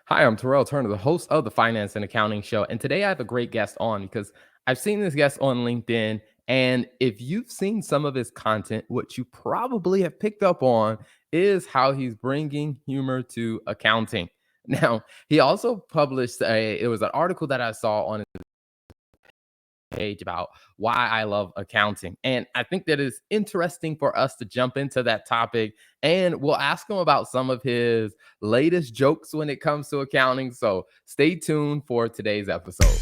Hi, I'm Terrell Turner, the host of the Finance and Accounting Show. And today I have a great guest on because I've seen this guest on LinkedIn. And if you've seen some of his content, what you probably have picked up on is how he's bringing humor to accounting. Now, he also published it was an article that I saw on page about why I love accounting. And I think that is interesting for us to jump into that topic. And we'll ask him about some of his latest jokes when it comes to accounting. So stay tuned for today's episode.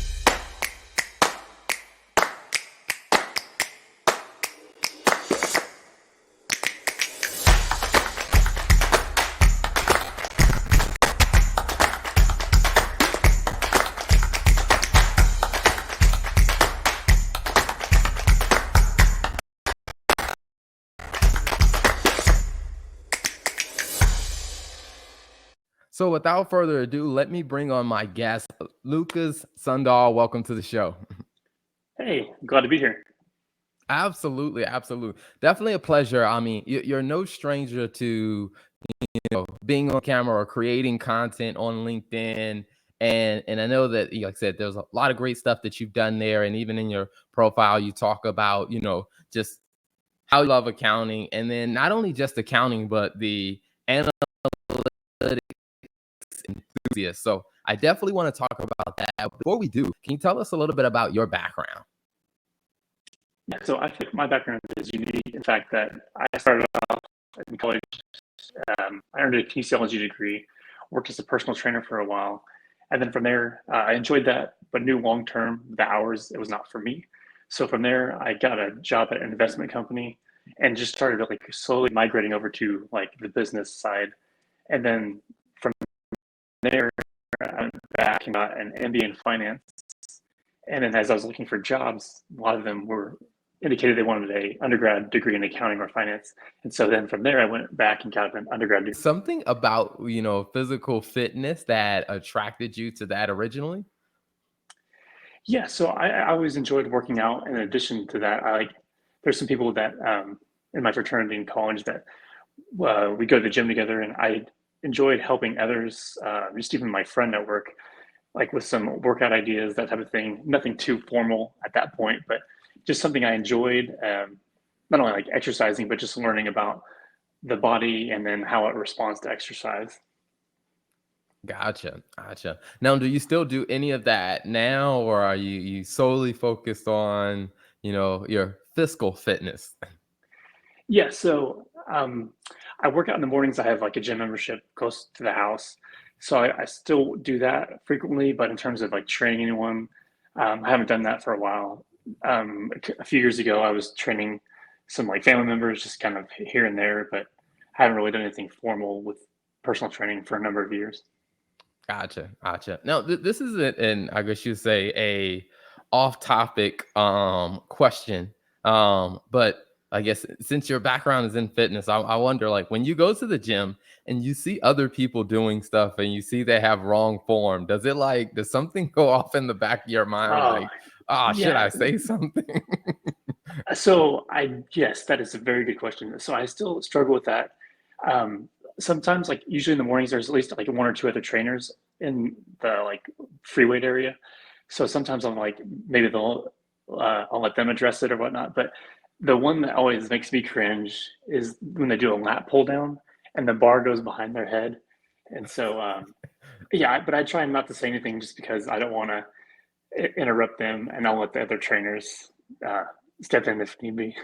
So without further ado, let me bring on my guest, Lukas Sundahl. Welcome to the show. Hey, glad to be here. Absolutely, absolutely. Definitely a pleasure. I mean, you're no stranger to being on camera or creating content on LinkedIn. And I know that, like I said, there's a lot of great stuff that you've done there. And even in your profile, you talk about, just how you love accounting. And then not only just accounting, but the analytics enthusiast. So I definitely want to talk about that. Before we do, can you tell us a little bit about your background? Yeah, so I think my background is unique in fact that I started off in college. I earned a kinesiology degree, worked as a personal trainer for a while, and then from there, I enjoyed that, but knew long term the hours it was not for me. So from there, I got a job at an investment company and just started like slowly migrating over to like the business side, and then from there, I went back and got an MBA in finance. And then as I was looking for jobs, a lot of them were indicated they wanted a undergrad degree in accounting or finance. And so then from there, I went back and got an undergrad degree. Something about, physical fitness that attracted you to that originally? Yeah, so I always enjoyed working out. In addition to that, there's some people that in my fraternity in college that we go to the gym together, and I enjoyed helping others, just even my friend at work, like with some workout ideas, that type of thing. Nothing too formal at that point, but just something I enjoyed. Not only like exercising, but just learning about the body and then how it responds to exercise. Gotcha, gotcha. Now, do you still do any of that now, or are you solely focused on, your physical fitness? Yeah, so I work out in the mornings. I have like a gym membership close to the house, so I still do that frequently. But in terms of like training anyone, I haven't done that for a while. A few years ago, I was training some like family members, just kind of here and there, but I haven't really done anything formal with personal training for a number of years. Gotcha, gotcha. Now, this is an I guess you'd say a off-topic question, but I guess since your background is in fitness, I wonder, like, when you go to the gym and you see other people doing stuff and you see they have wrong form, does something go off in the back of your mind, Oh, like, ah, should yeah. I say something? So yes, that is a very good question. So I still struggle with that. Um, Sometimes, like usually in the mornings, there's at least like one or two other trainers in the like free weight area. So sometimes I'm like, maybe I'll let them address it or whatnot. But the one that always makes me cringe is when they do a lat pull down and the bar goes behind their head. And so, yeah, but I try not to say anything just because I don't want to interrupt them, and I'll let the other trainers uh, step in if need be.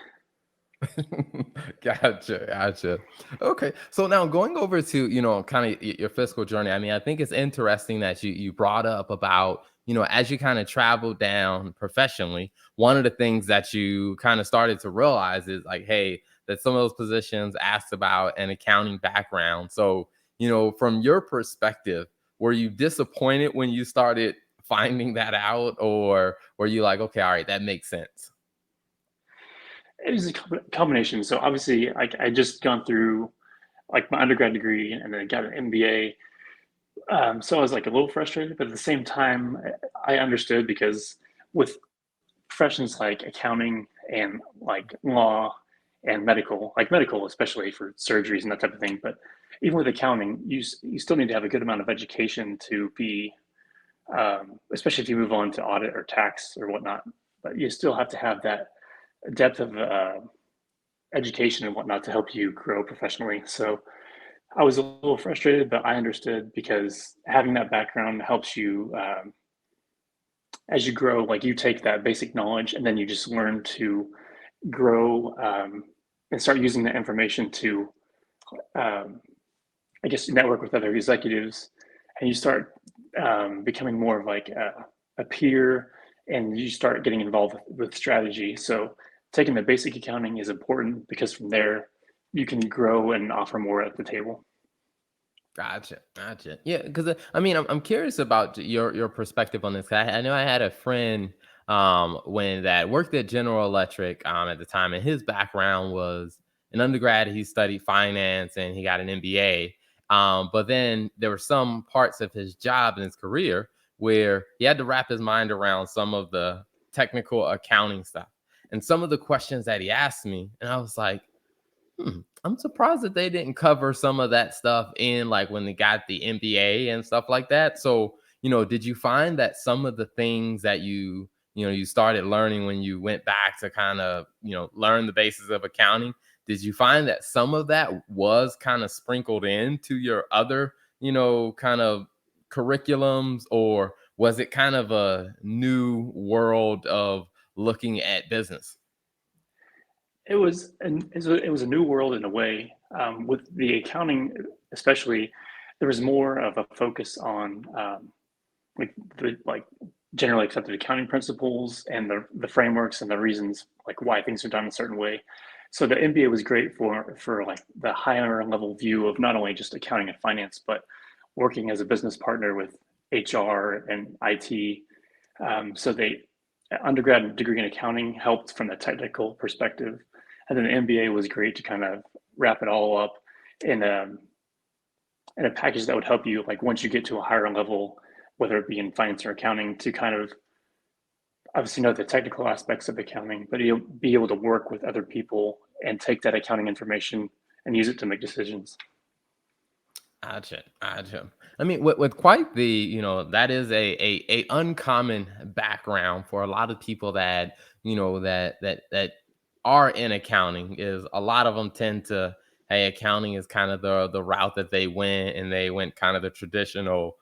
Gotcha, gotcha. Okay, so now going over to kind of your fiscal journey. I mean, I think it's interesting that you brought up about as you kind of travel down professionally. One of the things that you kind of started to realize is like, hey, that some of those positions asked about an accounting background. So from your perspective, were you disappointed when you started finding that out, or were you like, okay, all right, that makes sense? It was a combination. So obviously, I just gone through like my undergrad degree and then got an MBA. So I was like a little frustrated, but at the same time, I understood because with professions like accounting and like law and medical, like medical, especially for surgeries and that type of thing. But even with accounting, you still need to have a good amount of education to be, especially if you move on to audit or tax or whatnot. But you still have to have that depth of education and whatnot to help you grow professionally. So I was a little frustrated, but I understood because having that background helps you as you grow. Like you take that basic knowledge and then you just learn to grow and start using that information to, um, I guess, network with other executives, and you start becoming more of like a peer, and you start getting involved with strategy. So taking the basic accounting is important because from there you can grow and offer more at the table. Gotcha, gotcha. Yeah, because I mean, I'm curious about your perspective on this. I know I had a friend when that worked at General Electric at the time, and his background was an undergrad. He studied finance and he got an MBA. But then there were some parts of his job and his career where he had to wrap his mind around some of the technical accounting stuff and some of the questions that he asked me, and I was like, I'm surprised that they didn't cover some of that stuff in like when they got the MBA and stuff like that. So, did you find that some of the things that you started learning when you went back to kind of, learn the basis of accounting, did you find that some of that was kind of sprinkled into your other, kind of curriculums, or was it kind of a new world of looking at business? It was a new world in a way. With the accounting, especially, there was more of a focus on like generally accepted accounting principles and the frameworks and the reasons like why things are done a certain way. So the MBA was great for like the higher level view of not only just accounting and finance, but working as a business partner with HR and IT. So they undergrad degree in accounting helped from the technical perspective, and then the MBA was great to kind of wrap it all up in a package that would help you like once you get to a higher level, whether it be in finance or accounting, to kind of obviously know the technical aspects of accounting, but you'll be able to work with other people and take that accounting information and use it to make decisions. Gotcha, gotcha. I mean, with quite the, that is a uncommon background for a lot of people that, that are in accounting. Is a lot of them tend to, hey, accounting is kind of the route that they went, and they went kind of the traditional,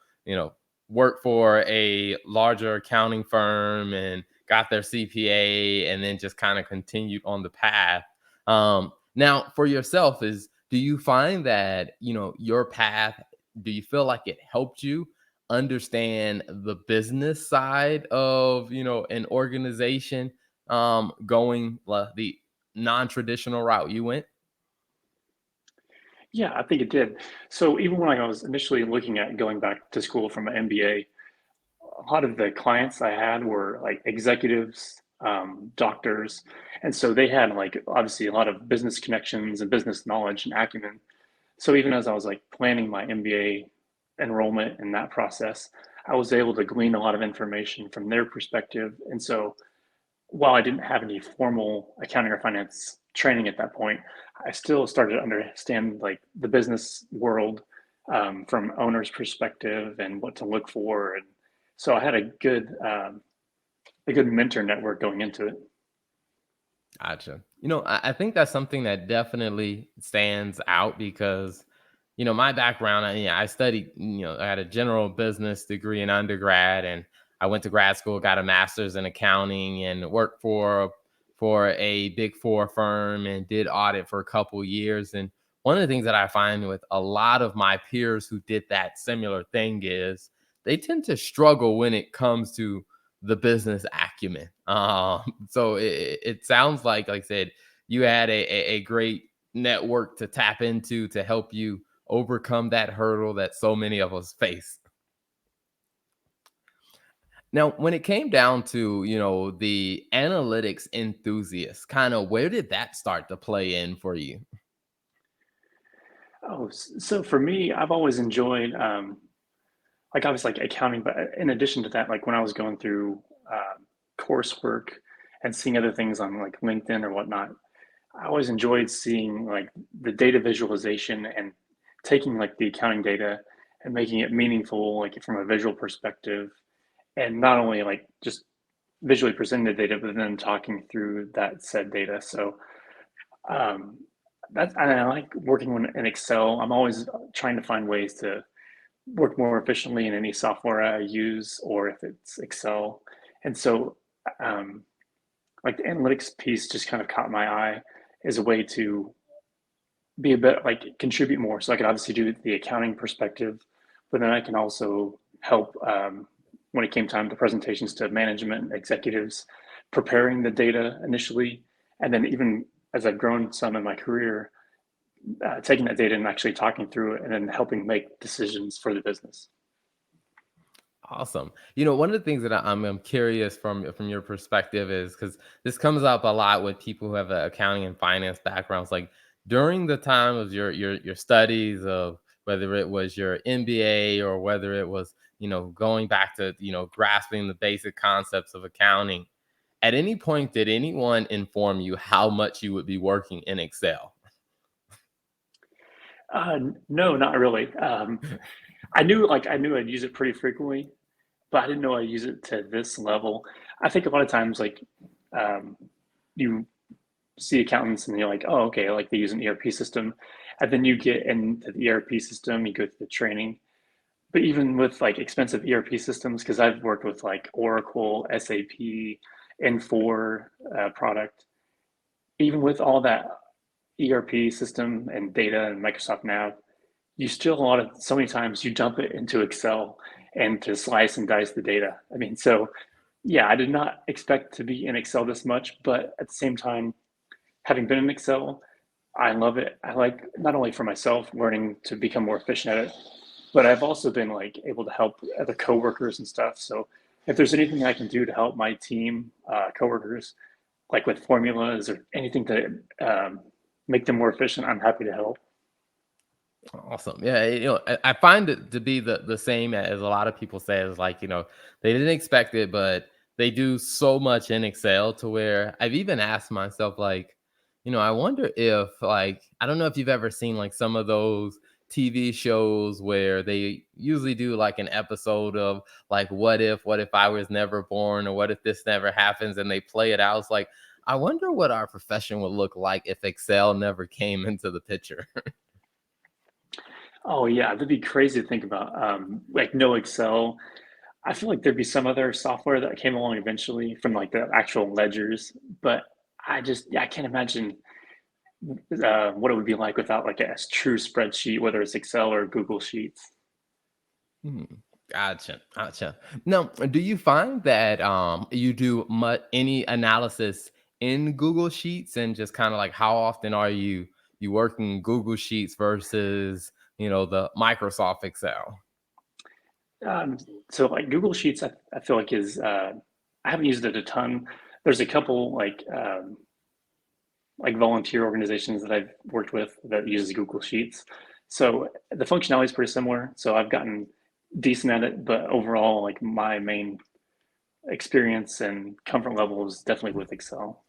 work for a larger accounting firm and got their CPA, and then just kind of continued on the path. Now for yourself, is do you find that, your path, do you feel like it helped you understand the business side of, an organization, going the non-traditional route you went? Yeah, I think it did. So even when I was initially looking at going back to school from an MBA, a lot of the clients I had were like executives, doctors, and so they had like obviously a lot of business connections and business knowledge and acumen. So even as I was like planning my MBA enrollment in that process, I was able to glean a lot of information from their perspective. And so while I didn't have any formal accounting or finance training at that point, I still started to understand like the business world from owner's perspective and what to look for. And so I had a good mentor network going into it. Gotcha. I think that's something that definitely stands out because, my background, I studied, I had a general business degree in undergrad, and I went to grad school, got a master's in accounting, and worked for a big four firm and did audit for a couple years. And one of the things that I find with a lot of my peers who did that similar thing is they tend to struggle when it comes to the business acumen. So it sounds like I said, you had a great network to tap into to help you overcome that hurdle that so many of us face. Now, when it came down to, the analytics enthusiast, kind of where did that start to play in for you? Oh, so for me, I've always enjoyed like I was like accounting, but in addition to that, like when I was going through coursework and seeing other things on like LinkedIn or whatnot, I always enjoyed seeing like the data visualization and taking like the accounting data and making it meaningful, like from a visual perspective, and not only like just visually presenting the data, but then talking through that said data. So um, that's and I like working in Excel. I'm always trying to find ways to work more efficiently in any software I use, or if it's Excel. And so, um, like the analytics piece just kind of caught my eye as a way to be a bit like contribute more. So I could obviously do the accounting perspective, but then I can also help when it came time to presentations to management executives, preparing the data initially, and then even as I've grown some in my career, taking that data and actually talking through it, and then helping make decisions for the business. Awesome. One of the things that I'm curious from your perspective is because this comes up a lot with people who have accounting and finance backgrounds. Like during the time of your studies of whether it was your MBA or whether it was going back to grasping the basic concepts of accounting. At any point, did anyone inform you how much you would be working in Excel? No, not really. I knew I'd use it pretty frequently, but I didn't know I'd use it to this level. I think a lot of times, like um, you see accountants and you're like, oh, okay, like they use an ERP system, and then you get into the ERP system, you go through the training. But even with like expensive ERP systems, because I've worked with like Oracle, SAP, N4 product, even with all that ERP system and data and Microsoft Nav, you still so many times you dump it into Excel and to slice and dice the data. I mean, so yeah, I did not expect to be in Excel this much, but at the same time, having been in Excel, I love it. I like not only for myself learning to become more efficient at it, but I've also been like able to help other coworkers and stuff. So if there's anything I can do to help my team, coworkers, like with formulas or anything to make them more efficient, I'm happy to help. Awesome. Yeah, I find it to be the same as a lot of people say is like, they didn't expect it, but they do so much in Excel to where I've even asked myself like, I wonder if like I don't know if you've ever seen like some of those TV shows where they usually do like an episode of like what if I was never born or what if this never happens and they play it out. It's like I wonder what our profession would look like if Excel never came into the picture. Oh yeah, that'd be crazy to think about. Like no Excel. I feel like there'd be some other software that came along eventually from like the actual ledgers, but I can't imagine what it would be like without like a true spreadsheet, whether it's Excel or Google Sheets. Hmm. Gotcha, gotcha. Now, do you find that you do any analysis in Google Sheets, and just kind of like how often are you working Google Sheets versus the Microsoft Excel? Um, so like Google Sheets, I feel like is I haven't used it a ton. There's a couple like volunteer organizations that I've worked with that uses Google Sheets. So the functionality is pretty similar. So I've gotten decent at it, but overall, like my main experience and comfort level is definitely with Excel.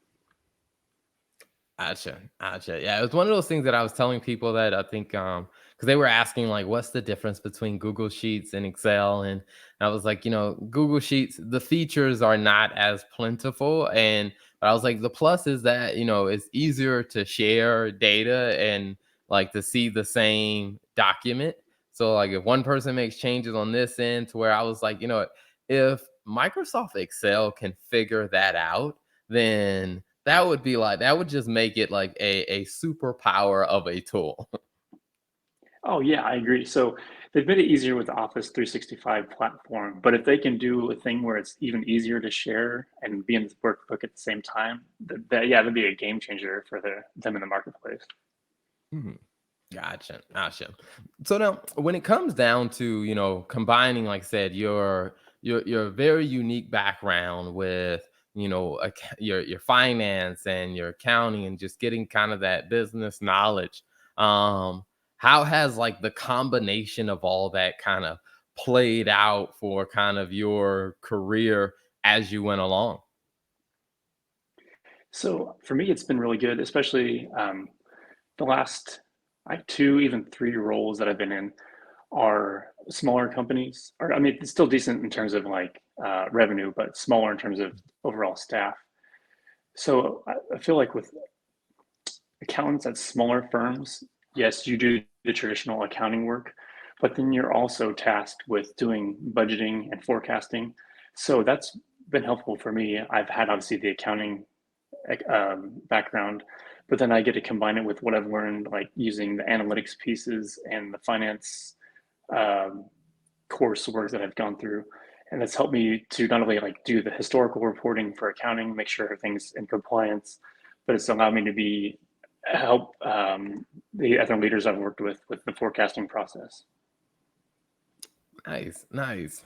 Gotcha, gotcha. Yeah, it was one of those things that I was telling people that I think because they were asking like what's the difference between Google Sheets and Excel, and I was like, Google Sheets, the features are not as plentiful, and but I was like the plus is that it's easier to share data and like to see the same document. So like if one person makes changes on this end to where I was like, if Microsoft Excel can figure that out, then that would just make it like a superpower of a tool. Oh yeah, I agree. So they've made it easier with the Office 365 platform, but if they can do a thing where it's even easier to share and be in the workbook at the same time, yeah, that'd be a game changer for them in the marketplace. Mhm. Gotcha, gotcha. So now, when it comes down to combining, like I said, your very unique background with your finance and your accounting and just getting kind of that business knowledge, um, how has like the combination of all that kind of played out for kind of your career as you went along? So for me, it's been really good, especially the last like 2, even 3 roles that I've been in are smaller companies. Or I mean, it's still decent in terms of like revenue, but smaller in terms of overall staff. So I feel like with accountants at smaller firms, yes, you do the traditional accounting work, but then you're also tasked with doing budgeting and forecasting. So that's been helpful for me. I've had obviously the accounting background, but then I get to combine it with what I've learned, like using the analytics pieces and the finance um, coursework that I've gone through. And that's helped me to not only like do the historical reporting for accounting, make sure everything's in compliance, but it's allowed me to be help the other leaders I've worked with the forecasting process. Nice, nice.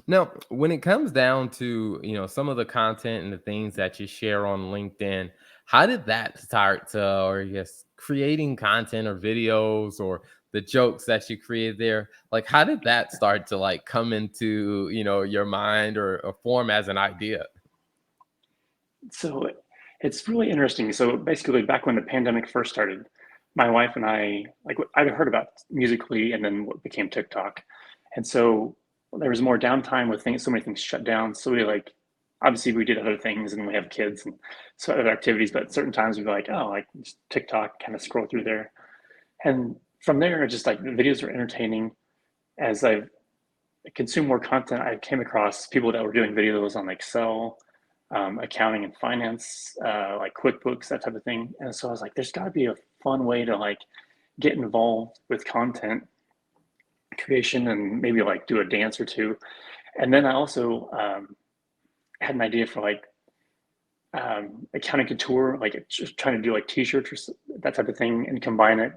Now, when it comes down to, some of the content and the things that you share on LinkedIn, how did that start to, or yes, creating content or videos or the jokes that you create there? Like, how did that start to like come into, your mind or form as an idea? So it's really interesting. So basically, back when the pandemic first started, my wife and I, like, I'd heard about Musically and then what became TikTok. And so there was more downtime with things, so many things shut down. So we like, obviously we did other things and we have kids and so other activities, but at certain times we'd be like, oh, like just TikTok, kind of scroll through there. And from there, just like the videos were entertaining. As I've consumed more content, I came across people that were doing videos on Excel, accounting and finance, like QuickBooks, that type of thing. And so I was like, there's got to be a fun way to like get involved with content creation and maybe like do a dance or two. And then I also had an idea for like accounting couture, like just trying to do like t-shirts or that type of thing and combine it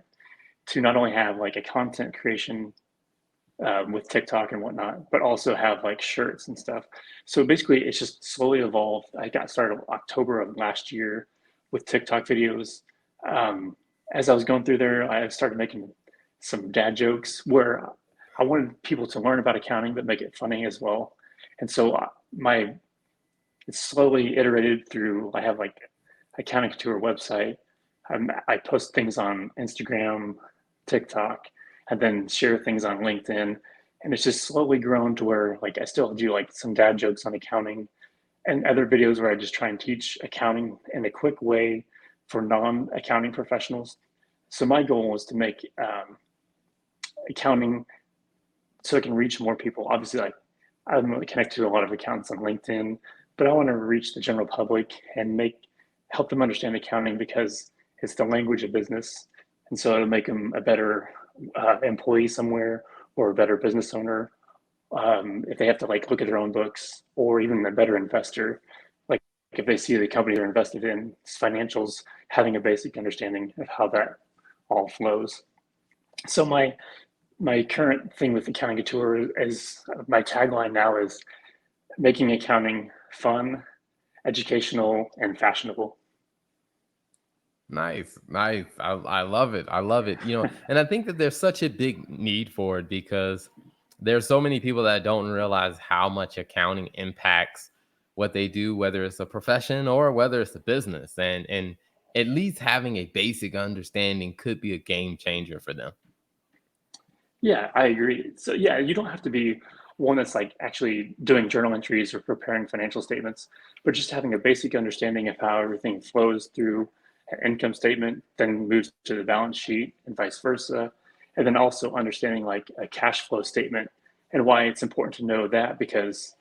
to not only have like a content creation with TikTok and whatnot, but also have like shirts and stuff. So basically, it's just slowly evolved. I got started October of last year with TikTok videos. Um, as I was going through there, I started making some dad jokes where I wanted people to learn about accounting, but make it funny as well. And so my it's slowly iterated through. I have like accounting couture website. I post things on Instagram, TikTok, and then share things on LinkedIn. And it's just slowly grown to where like I still do like some dad jokes on accounting and other videos where I just try and teach accounting in a quick way for non-accounting professionals. So my goal is to make accounting so it can reach more people. Obviously, like I'm really connected to a lot of accounts on LinkedIn, but I want to reach the general public and make help them understand accounting because it's the language of business, and so it'll make them a better employee somewhere or a better business owner if they have to like look at their own books, or even a better investor. Like if they see the company they're invested in financials, having a basic understanding of how that all flows. So my current thing with accounting couture is my tagline now is making accounting fun, educational, and fashionable. Nice, nice. I love it. I love it. And I think that there's such a big need for it because there's so many people that don't realize how much accounting impacts what they do, whether it's a profession or whether it's a business. And at least having a basic understanding could be a game changer for them. Yeah, I agree. So yeah, you don't have to be one that's like actually doing journal entries or preparing financial statements, but just having a basic understanding of how everything flows through an income statement, then moves to the balance sheet and vice versa. And then also understanding like a cash flow statement and why it's important to know that because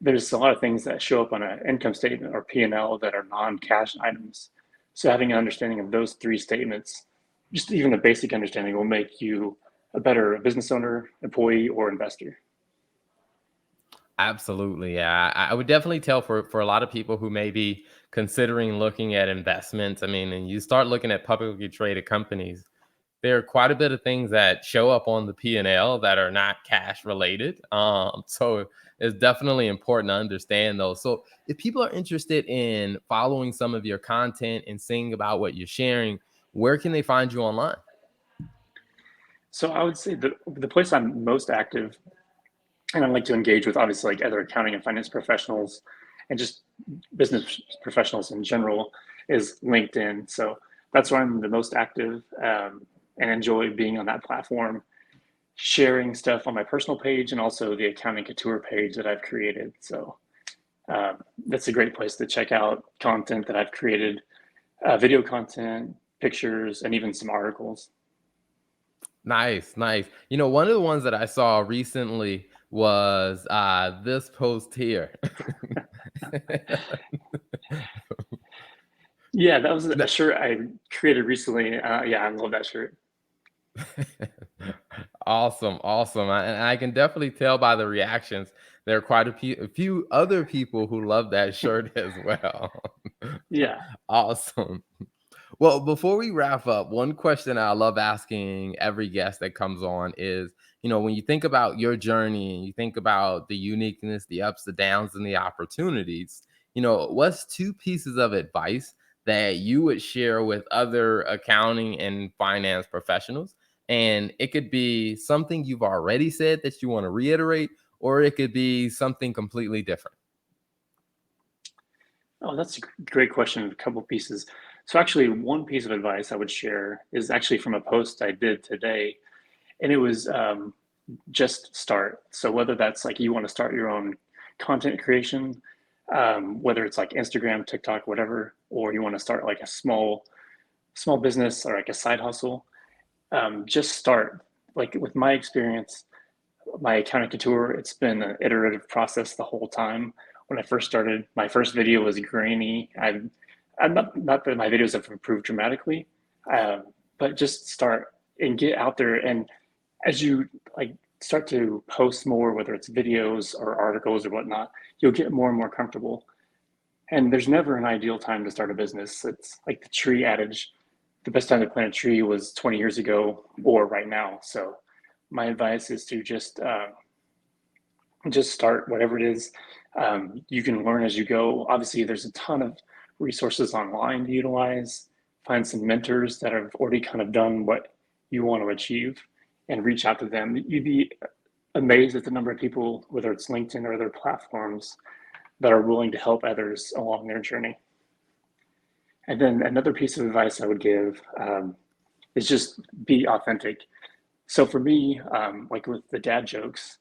there's a lot of things that show up on an income statement or P&L that are non-cash items. So having an understanding of those three statements, just even a basic understanding will make you a better business owner, employee, or investor. Absolutely. Yeah. I would definitely tell for a lot of people who may be considering looking at investments. I mean, and you start looking at publicly traded companies, there are quite a bit of things that show up on the P&L that are not cash related. So it's definitely important to understand those. So if people are interested in following some of your content and seeing about what you're sharing, where can they find you online? So I would say the place I'm most active and I like to engage with obviously like other accounting and finance professionals and just business professionals in general is LinkedIn. So that's where I'm the most active, and enjoy being on that platform, sharing stuff on my personal page and also the Accounting Couture page that I've created. So that's a great place to check out content that I've created, video content, pictures, and even some articles. Nice, nice. One of the ones that I saw recently was this post here. Yeah, that was a shirt I created recently. Yeah, I love that shirt. Awesome, awesome. And I can definitely tell by the reactions there are quite a few other people who love that shirt as well. Yeah. Awesome. Well, before we wrap up, one question I love asking every guest that comes on is, when you think about your journey and you think about the uniqueness, the ups, the downs, and the opportunities, what's two pieces of advice that you would share with other accounting and finance professionals? And it could be something you've already said that you want to reiterate, or it could be something completely different. Oh, that's a great question. A couple pieces. So actually, one piece of advice I would share is actually from a post I did today, and it was just start. So whether that's like you want to start your own content creation, whether it's like Instagram, TikTok, whatever, or you want to start like a small business or like a side hustle, just start. Like with my experience, my accounting couture, it's been an iterative process the whole time. When I first started, my first video was grainy. I'm not that my videos have improved dramatically, but just start and get out there. And as you like start to post more, whether it's videos or articles or whatnot, you'll get more and more comfortable. And there's never an ideal time to start a business. It's like the tree adage: the best time to plant a tree was 20 years ago or right now. So my advice is to just start whatever it is. You can learn as you go. Obviously, there's a ton of resources online to utilize. Find some mentors that have already kind of done what you want to achieve and reach out to them. You'd be amazed at the number of people, whether it's LinkedIn or other platforms, that are willing to help others along their journey. And then another piece of advice I would give is just be authentic. So for me, like with the dad jokes,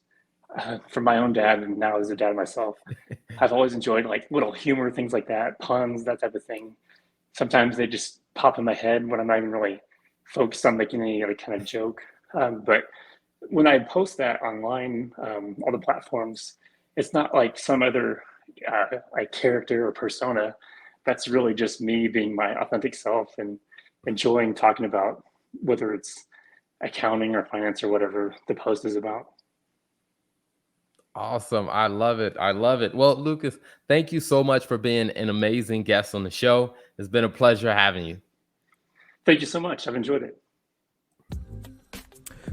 from my own dad and now as a dad myself, I've always enjoyed like little humor, things like that, puns, that type of thing. Sometimes they just pop in my head when I'm not even really focused on making any other kind of joke. But when I post that online, all the platforms, it's not like some other like character or persona. That's really just me being my authentic self and enjoying talking about whether it's accounting or finance or whatever the post is about. Awesome. I love it. I love it. Well, Lucas, thank you so much for being an amazing guest on the show. It's been a pleasure having you. Thank you so much. I've enjoyed it.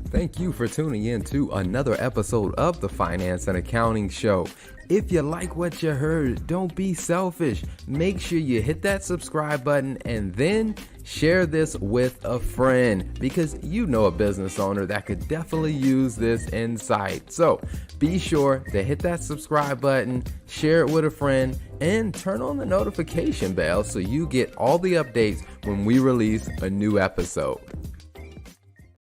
Thank you for tuning in to another episode of the Finance and Accounting Show. If you like what you heard, don't be selfish. Make sure you hit that subscribe button and then share this with a friend, because you know a business owner that could definitely use this insight. So be sure to hit that subscribe button, share it with a friend, and turn on the notification bell so you get all the updates when we release a new episode.